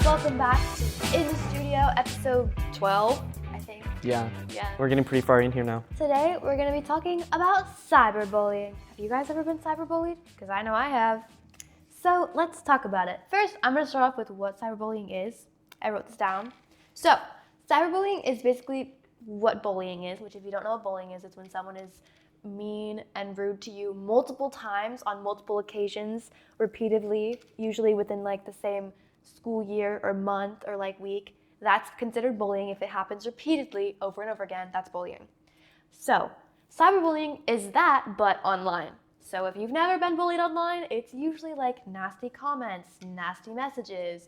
Welcome back to In the Studio, episode 12, I think. Yeah, we're getting pretty far in here now. Today, we're going to be talking about cyberbullying. Have you guys ever been cyberbullied? Because I know I have. So let's talk about it. First, I'm going to start off with what cyberbullying is. I wrote this down. So, cyberbullying is basically what bullying is, which if you don't know what bullying is, it's when someone is mean and rude to you multiple times on multiple occasions, repeatedly, usually within like the same school year or month or like week. That's considered bullying. If it happens repeatedly over and over again, that's bullying. So, cyberbullying is that, but online. So if you've never been bullied online, it's usually like nasty comments, nasty messages,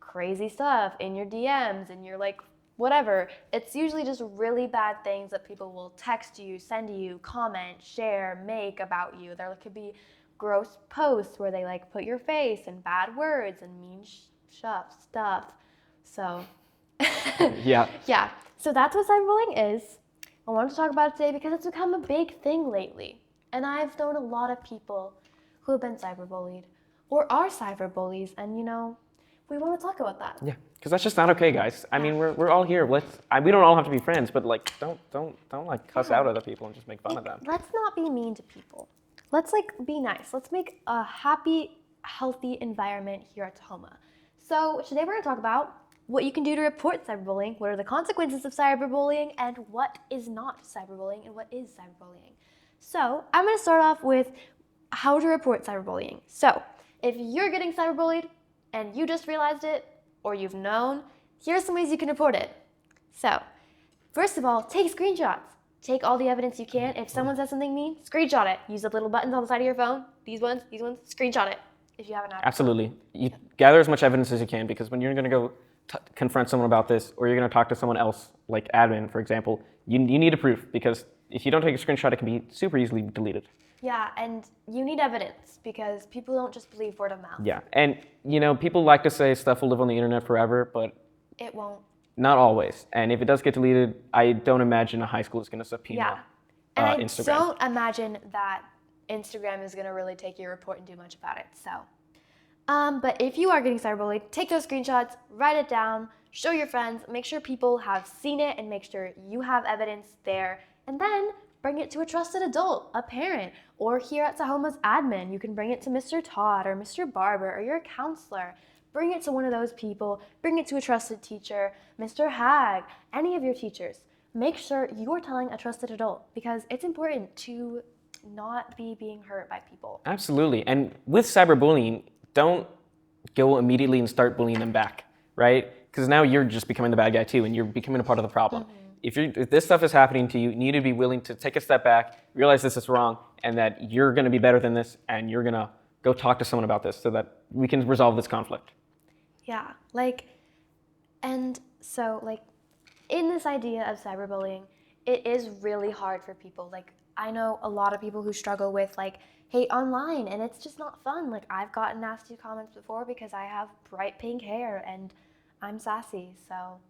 crazy stuff in your DMs, and you're like, whatever. It's usually just really bad things that people will text you, send you, comment, share, make about you. There could be gross posts where they like put your face and bad words and mean stuff. So Yeah. So that's what cyberbullying is. I wanted to talk about it today because it's become a big thing lately. And I've known a lot of people who have been cyberbullied or are cyberbullies, and we want to talk about that. Yeah, because that's just not okay, guys. I mean, we're all here. We don't all have to be friends, but like, don't like cuss out other people and just make fun of them. Let's not be mean to people. Let's like be nice. Let's make a happy, healthy environment here at Tahoma. So today we're going to talk about what you can do to report cyberbullying, what are the consequences of cyberbullying, and what is not cyberbullying and what is cyberbullying. So I'm going to start off with how to report cyberbullying. So if you're getting cyberbullied and you just realized it or you've known, here's some ways you can report it. So first of all, take screenshots. Take all the evidence you can. If someone says something mean, screenshot it. Use the little buttons on the side of your phone. These ones, screenshot it if you haven't had it. Absolutely. You gather as much evidence as you can, because when you're going to go confront someone about this, or you're going to talk to someone else, like admin, for example, you need a proof, because if you don't take a screenshot, it can be super easily deleted. Yeah, and you need evidence, because people don't just believe word of mouth. Yeah, and people like to say stuff will live on the internet forever, but it won't. Not always. And if it does get deleted, I don't imagine a high school is going to subpoena and Instagram. I don't imagine that Instagram is going to really take your report and do much about it. So, but if you are getting cyberbullied, take those screenshots, write it down, show your friends, make sure people have seen it, and make sure you have evidence there, and then bring it to a trusted adult, a parent, or here at Tahoma's admin, you can bring it to Mr. Todd or Mr. Barber or your counselor. Bring it to one of those people, bring it to a trusted teacher, Mr. Hag, any of your teachers. Make sure you're telling a trusted adult, because it's important to not be being hurt by people. Absolutely. And with cyberbullying, don't go immediately and start bullying them back, right? Because now you're just becoming the bad guy too, and you're becoming a part of the problem. Mm-hmm. If this stuff is happening to you, you need to be willing to take a step back, realize this is wrong, and that you're going to be better than this, and you're going to go talk to someone about this so that we can resolve this conflict. Yeah, in this idea of cyberbullying, it is really hard for people. Like, I know a lot of people who struggle with hate online, and it's just not fun. Like, I've gotten nasty comments before because I have bright pink hair and I'm sassy. So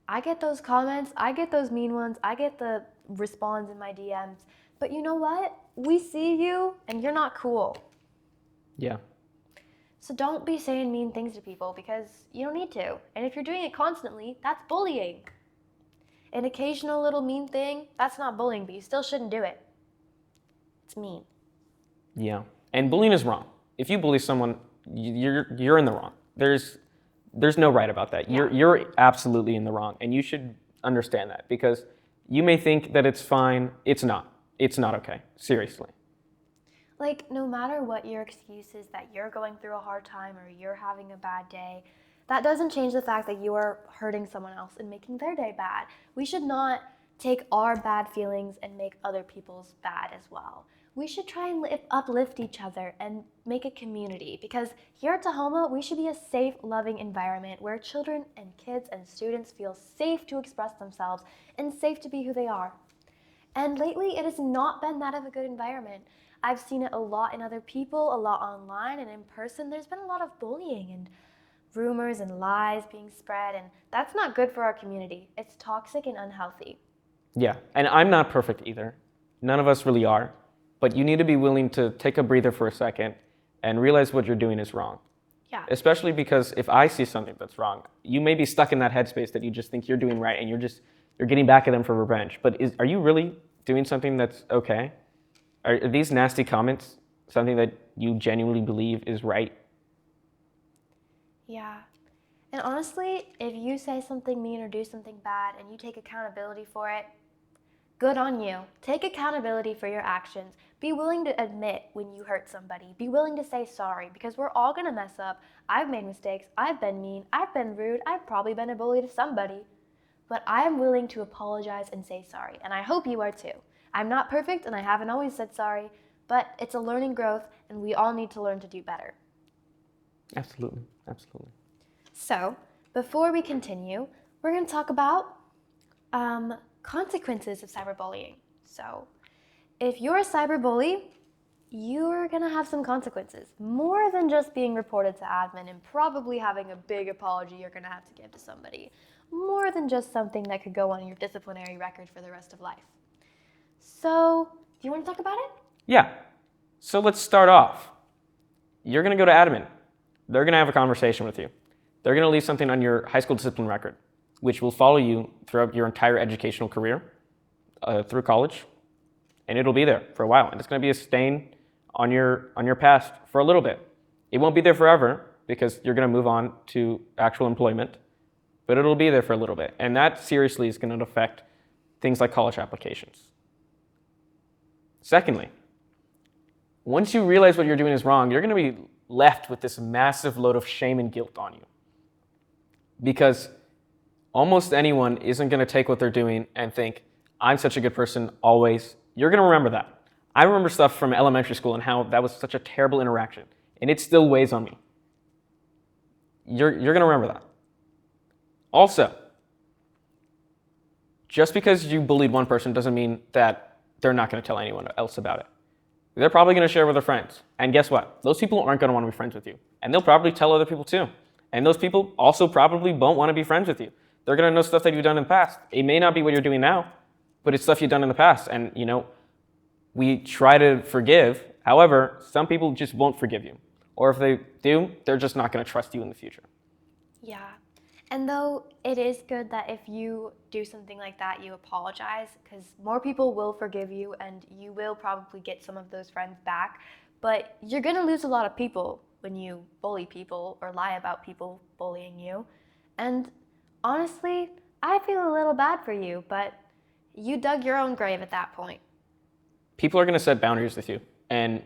I get those comments, I get those mean ones, I get the response in my DMs. But you know what? We see you and you're not cool. Yeah. So don't be saying mean things to people, because you don't need to. And if you're doing it constantly, that's bullying. An occasional little mean thing, that's not bullying, but you still shouldn't do it. It's mean. Yeah. And bullying is wrong. If you bully someone, you're in the wrong. There's no right about that. Yeah. You're absolutely in the wrong, and you should understand that, because you may think that it's fine. It's not. It's not okay. Seriously. No matter what your excuse is that you're going through a hard time or you're having a bad day, that doesn't change the fact that you are hurting someone else and making their day bad. We should not take our bad feelings and make other people's bad as well. We should try and uplift each other and make a community, because here at Tahoma, we should be a safe, loving environment where children and kids and students feel safe to express themselves and safe to be who they are. And lately, it has not been that of a good environment. I've seen it a lot in other people, a lot online and in person. There's been a lot of bullying and rumors and lies being spread, and that's not good for our community. It's toxic and unhealthy. Yeah, and I'm not perfect either. None of us really are. But you need to be willing to take a breather for a second and realize what you're doing is wrong. Yeah. Especially because if I see something that's wrong, you may be stuck in that headspace that you just think you're doing right and you're getting back at them for revenge. But are you really doing something that's okay? Are these nasty comments something that you genuinely believe is right? Yeah. And honestly, if you say something mean or do something bad and you take accountability for it, good on you. Take accountability for your actions. Be willing to admit when you hurt somebody. Be willing to say sorry because we're all going to mess up. I've made mistakes. I've been mean. I've been rude. I've probably been a bully to somebody. But I am willing to apologize and say sorry. And I hope you are too. I'm not perfect and I haven't always said sorry, but it's a learning growth and we all need to learn to do better. Absolutely. Absolutely. So, before we continue, we're going to talk about consequences of cyberbullying. So, if you're a cyberbully, you're going to have some consequences. More than just being reported to admin and probably having a big apology you're going to have to give to somebody. More than just something that could go on your disciplinary record for the rest of life. So, do you want to talk about it? Yeah. So let's start off. You're going to go to admin. They're going to have a conversation with you. They're going to leave something on your high school discipline record, which will follow you throughout your entire educational career, through college, and it'll be there for a while. And it's going to be a stain on your past for a little bit. It won't be there forever because you're going to move on to actual employment, but it'll be there for a little bit. And that seriously is going to affect things like college applications. Secondly, once you realize what you're doing is wrong, you're going to be left with this massive load of shame and guilt on you. Because almost anyone isn't going to take what they're doing and think, I'm such a good person always. You're going to remember that. I remember stuff from elementary school and how that was such a terrible interaction, and it still weighs on me. You're going to remember that. Also, just because you bullied one person doesn't mean that they're not going to tell anyone else about it. They're probably going to share with their friends. And guess what? Those people aren't going to want to be friends with you. And they'll probably tell other people too. And those people also probably won't want to be friends with you. They're going to know stuff that you've done in the past. It may not be what you're doing now, but it's stuff you've done in the past. And, we try to forgive. However, some people just won't forgive you. Or if they do, they're just not going to trust you in the future. Yeah. And though it is good that if you do something like that, you apologize, because more people will forgive you and you will probably get some of those friends back. But you're going to lose a lot of people when you bully people or lie about people bullying you. And honestly, I feel a little bad for you, but you dug your own grave at that point. People are going to set boundaries with you. And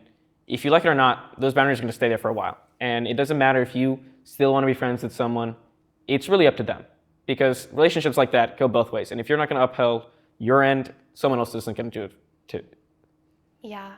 if you like it or not, those boundaries are going to stay there for a while. And it doesn't matter if you still want to be friends with someone. It's really up to them. Because relationships like that go both ways. And if you're not going to uphold your end, someone else isn't going to do it too. Yeah.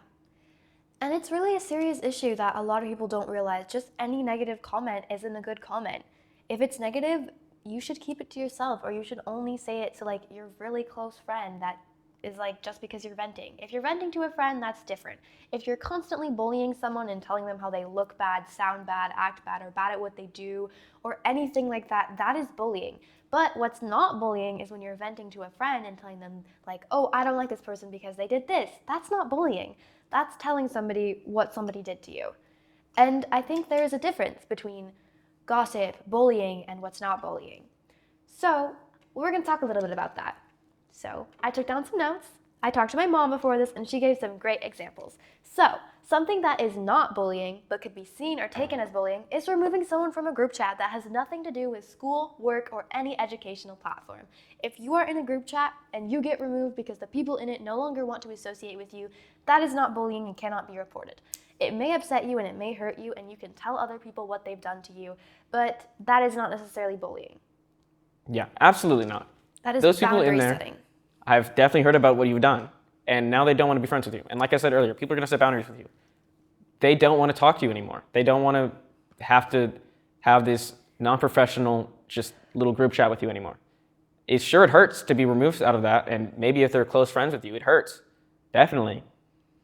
And it's really a serious issue that a lot of people don't realize. Just any negative comment isn't a good comment. If it's negative, you should keep it to yourself, or you should only say it to your really close friend that is just because you're venting. If you're venting to a friend, that's different. If you're constantly bullying someone and telling them how they look bad, sound bad, act bad, or bad at what they do, or anything like that, that is bullying. But what's not bullying is when you're venting to a friend and telling them oh, I don't like this person because they did this. That's not bullying. That's telling somebody what somebody did to you. And I think there is a difference between gossip, bullying, and what's not bullying. So we're going to talk a little bit about that. So I took down some notes. I talked to my mom before this, and she gave some great examples. So something that is not bullying, but could be seen or taken as bullying, is removing someone from a group chat that has nothing to do with school, work, or any educational platform. If you are in a group chat and you get removed because the people in it no longer want to associate with you, that is not bullying and cannot be reported. It may upset you and it may hurt you, and you can tell other people what they've done to you, but that is not necessarily bullying. Yeah, absolutely not. That is those people in there, setting. I've definitely heard about what you've done, and now they don't want to be friends with you. And like I said earlier, people are going to set boundaries with you. They don't want to talk to you anymore. They don't want to have this non-professional, just little group chat with you anymore. It hurts to be removed out of that, and maybe if they're close friends with you, it hurts, definitely.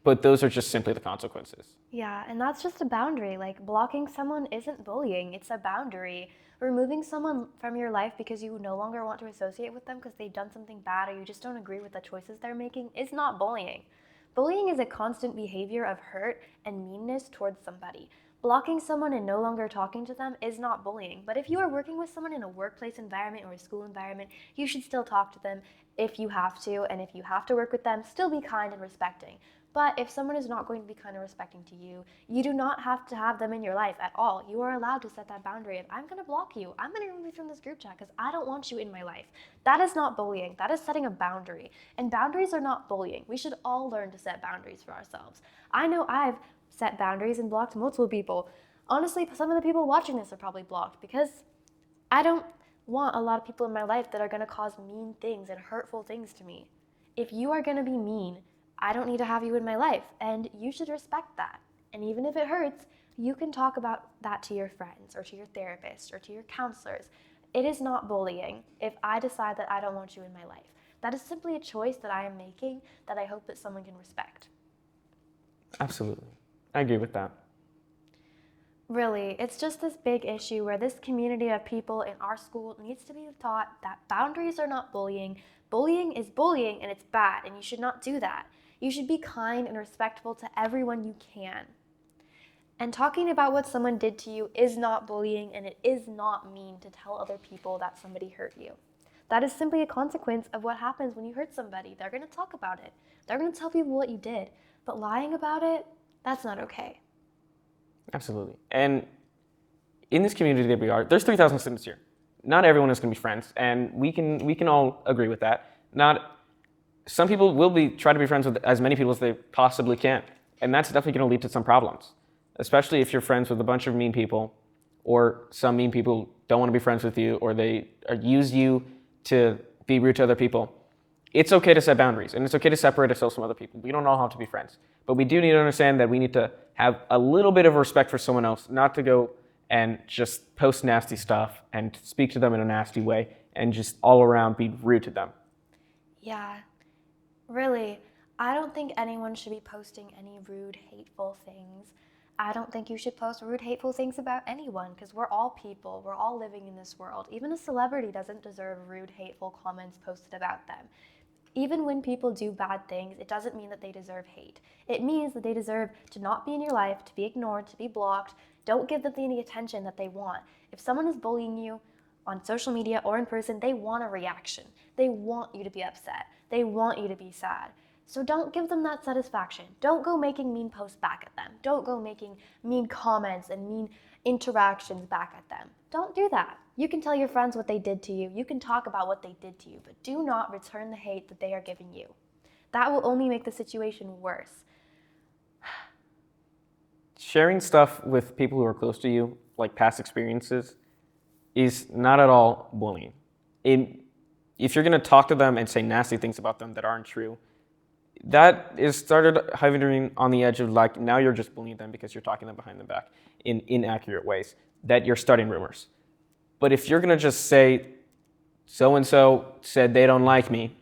But those are just simply the consequences. Yeah, and that's just a boundary. Blocking someone isn't bullying, it's a boundary. Removing someone from your life because you no longer want to associate with them because they've done something bad or you just don't agree with the choices they're making is not bullying. Bullying is a constant behavior of hurt and meanness towards somebody. Blocking someone and no longer talking to them is not bullying. But if you are working with someone in a workplace environment or a school environment, you should still talk to them if you have to. And if you have to work with them, still be kind and respecting. But if someone is not going to be kind and respecting to you, you do not have to have them in your life at all. You are allowed to set that boundary of, I'm going to block you. I'm going to remove you from this group chat because I don't want you in my life. That is not bullying. That is setting a boundary. And boundaries are not bullying. We should all learn to set boundaries for ourselves. I know I've set boundaries and blocked multiple people. Honestly, some of the people watching this are probably blocked because I don't want a lot of people in my life that are going to cause mean things and hurtful things to me. If you are going to be mean, I don't need to have you in my life, and you should respect that. And even if it hurts, you can talk about that to your friends or to your therapist or to your counselors. It is not bullying if I decide that I don't want you in my life. That is simply a choice that I am making that I hope that someone can respect. Absolutely. I agree with that. Really, it's just this big issue where this community of people in our school needs to be taught that boundaries are not bullying. Bullying is bullying and it's bad, and you should not do that. You should be kind and respectful to everyone you can. And talking about what someone did to you is not bullying, and it is not mean to tell other people that somebody hurt you. That is simply a consequence of what happens when you hurt somebody. They're going to talk about it. They're going to tell people what you did. But lying about it, that's not okay. Absolutely. And in this community that we are, there's 3,000 students here. Not everyone is going to be friends, and we can all agree with that. Some people will try to be friends with as many people as they possibly can, and that's definitely going to lead to some problems, especially if you're friends with a bunch of mean people, or some mean people don't want to be friends with you, or they use you to be rude to other people. It's okay to set boundaries, and it's okay to separate ourselves from other people. We don't all have to be friends, but we do need to understand that we need to have a little bit of respect for someone else, not to go and just post nasty stuff and speak to them in a nasty way and just all around be rude to them. Yeah, really, I don't think anyone should be posting any rude, hateful things. I don't think you should post rude, hateful things about anyone because we're all people. We're all living in this world. Even a celebrity doesn't deserve rude, hateful comments posted about them. Even when people do bad things, it doesn't mean that they deserve hate. It means that they deserve to not be in your life, to be ignored, to be blocked. Don't give them any attention that they want. If someone is bullying you on social media or in person, they want a reaction. They want you to be upset. They want you to be sad. So don't give them that satisfaction. Don't go making mean posts back at them. Don't go making mean comments and mean interactions back at them. Don't do that. You can tell your friends what they did to you. You can talk about what they did to you, but do not return the hate that they are giving you. That will only make the situation worse. Sharing stuff with people who are close to you, like past experiences, is not at all bullying. If you're going to talk to them and say nasty things about them that aren't true, that is started hovering on the edge of like, now you're just bullying them because you're talking them behind their back in inaccurate ways, that you're starting rumors. But if you're going to just say, so-and-so said they don't like me,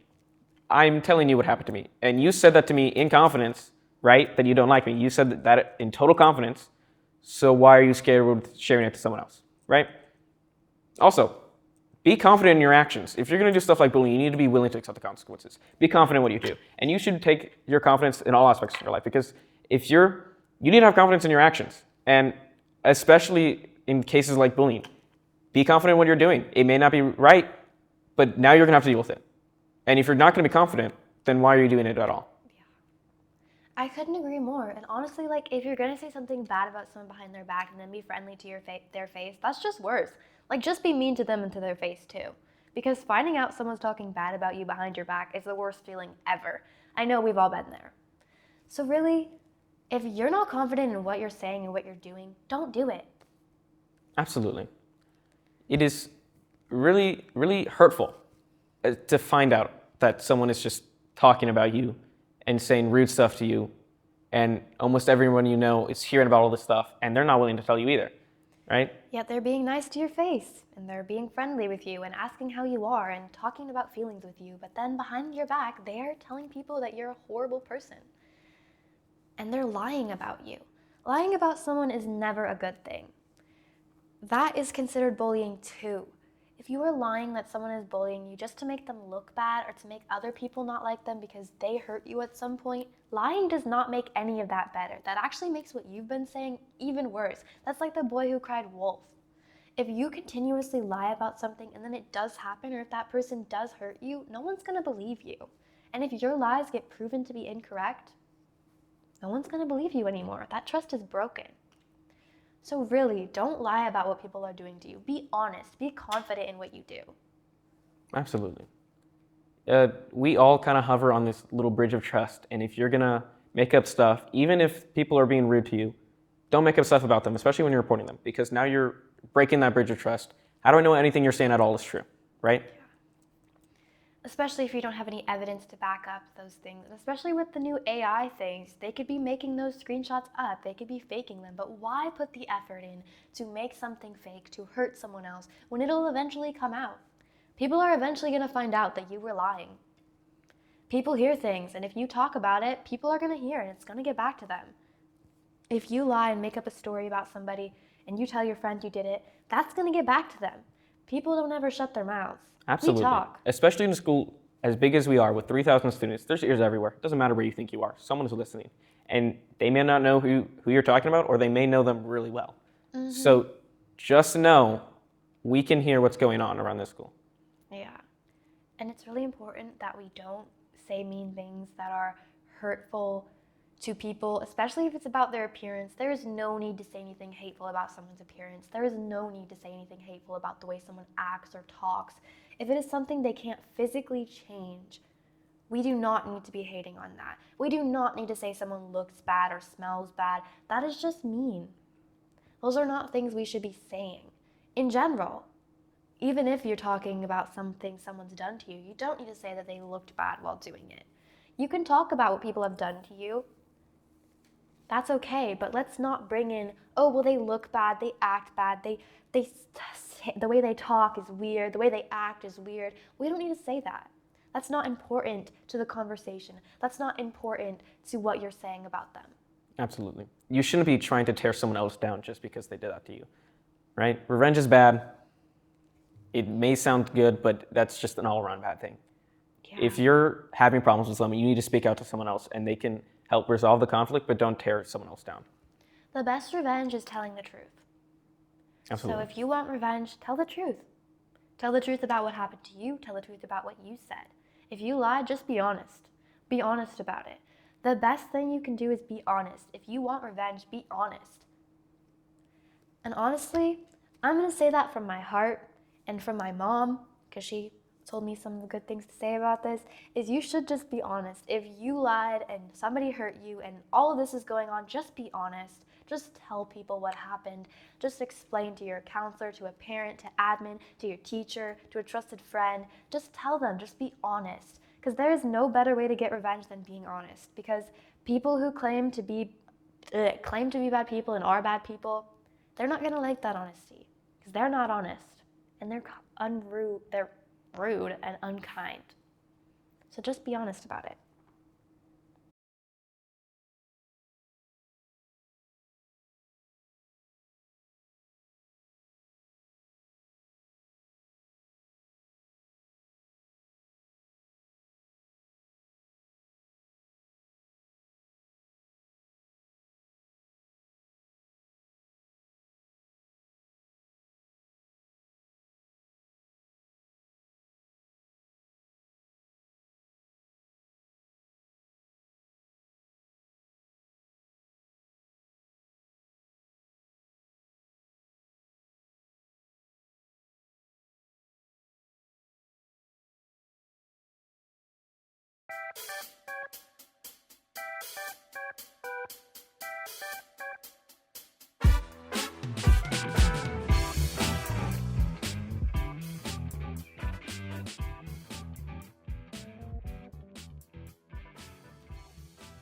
I'm telling you what happened to me. And you said that to me in confidence, right, that you don't like me. You said that in total confidence, so why are you scared of sharing it to someone else, right? Also, be confident in your actions. If you're going to do stuff like bullying, you need to be willing to accept the consequences. Be confident in what you do. And you should take your confidence in all aspects of your life, because you need to have confidence in your actions. And especially in cases like bullying, be confident in what you're doing. It may not be right, but now you're going to have to deal with it. And if you're not going to be confident, then why are you doing it at all? Yeah. I couldn't agree more. And honestly, like, if you're going to say something bad about someone behind their back and then be friendly to their face, that's just worse. Like, just be mean to them and to their face too. Because finding out someone's talking bad about you behind your back is the worst feeling ever. I know we've all been there. So really, if you're not confident in what you're saying and what you're doing, don't do it. Absolutely. It is really, really hurtful to find out that someone is just talking about you and saying rude stuff to you, and almost everyone you know is hearing about all this stuff, and they're not willing to tell you either, right? Yet they're being nice to your face, and they're being friendly with you and asking how you are and talking about feelings with you, but then behind your back, they're telling people that you're a horrible person. And they're lying about you. Lying about someone is never a good thing. That is considered bullying too. If you are lying that someone is bullying you just to make them look bad or to make other people not like them because they hurt you at some point, lying does not make any of that better. That actually makes what you've been saying even worse. That's like the boy who cried wolf. If you continuously lie about something and then it does happen, or if that person does hurt you, no one's going to believe you. And if your lies get proven to be incorrect, no one's going to believe you anymore. That trust is broken. So really, don't lie about what people are doing to you. Be honest. Be confident in what you do. Absolutely. We all kind of hover on this little bridge of trust. And if you're going to make up stuff, even if people are being rude to you, don't make up stuff about them, especially when you're reporting them, because now you're breaking that bridge of trust. How do I know anything you're saying at all is true, right? Yeah. Especially if you don't have any evidence to back up those things. And especially with the new AI things, they could be making those screenshots up. They could be faking them. But why put the effort in to make something fake, to hurt someone else, when it'll eventually come out? People are eventually going to find out that you were lying. People hear things, and if you talk about it, people are going to hear, and it's going to get back to them. If you lie and make up a story about somebody, and you tell your friend you did it, that's going to get back to them. People don't ever shut their mouths. Absolutely. We talk. Especially in a school as big as we are with 3,000 students, there's ears everywhere. It doesn't matter where you think you are. Someone's listening. And they may not know who you're talking about, or they may know them really well. Mm-hmm. So just know we can hear what's going on around this school. Yeah. And it's really important that we don't say mean things that are hurtful to people, especially if it's about their appearance. There is no need to say anything hateful about someone's appearance. There is no need to say anything hateful about the way someone acts or talks. If it is something they can't physically change, we do not need to be hating on that. We do not need to say someone looks bad or smells bad. That is just mean. Those are not things we should be saying. In general, even if you're talking about something someone's done to you, you don't need to say that they looked bad while doing it. You can talk about what people have done to you. That's okay, but let's not bring in, oh, well, they look bad, they act bad, the way they talk is weird, the way they act is weird. We don't need to say that. That's not important to the conversation. That's not important to what you're saying about them. Absolutely. You shouldn't be trying to tear someone else down just because they did that to you, right? Revenge is bad. It may sound good, but that's just an all-around bad thing. Yeah. If you're having problems with someone, you need to speak out to someone else, and they can help resolve the conflict, but don't tear someone else down. The best revenge is telling the truth. Absolutely. So if you want revenge, tell the truth. Tell the truth about what happened to you. Tell the truth about what you said. If you lied, just be honest. Be honest about it. The best thing you can do is be honest. If you want revenge, be honest. And honestly, I'm going to say that from my heart and from my mom, because she told me some of the good things to say about this, is you should just be honest. If you lied and somebody hurt you and all of this is going on, just be honest. Just tell people what happened. Just explain to your counselor, to a parent, to admin, to your teacher, to a trusted friend. Just tell them, just be honest. Because there is no better way to get revenge than being honest. Because people who claim to be bad people and are bad people, they're not going to like that honesty. Because they're not honest. And they're rude and unkind. So just be honest about it.